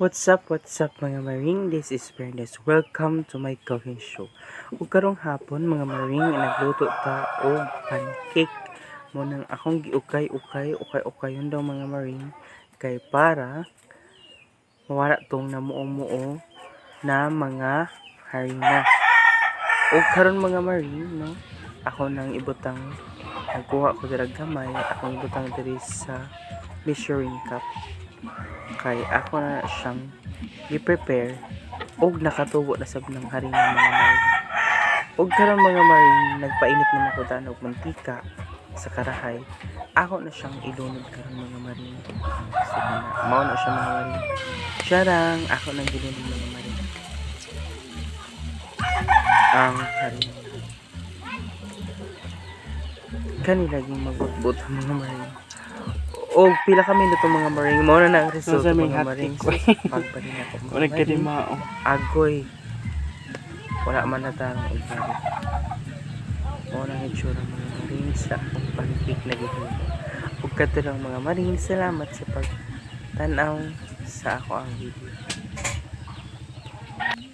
What's up mga maring? This is Bernes. Welcome to my cooking show. Ug karong hapon mga maring nagluto ta og pancake. Mo nang akong giukay daw mga maring kay para mawala tong namuo-muo na mga harina. Ug karon mga maring no, ako nang ibutang nagkuha ko dira gamay, akong ibutang diri sa measuring cup. Kay ako na siyang i-prepare og nakatubo na sab ng harina mga maring. Og karon mga maring nagpainit naman ko og mantika sa karahay. Ako na siyang ilunod karon mga maring. So mao na siya mga maring. Charang ako nang gilunod mga maring. Ang harina. Kani laging magbutbut mga maring. O pila kami nito mga maring mo na ang result mga maring pagparin ako mga maring agoy wala man na tarong ugali mo na itsura mga maring sa akong pancake na gihimo ug kadto lang mga maring salamat sa pagtan-aw sa ako ang video.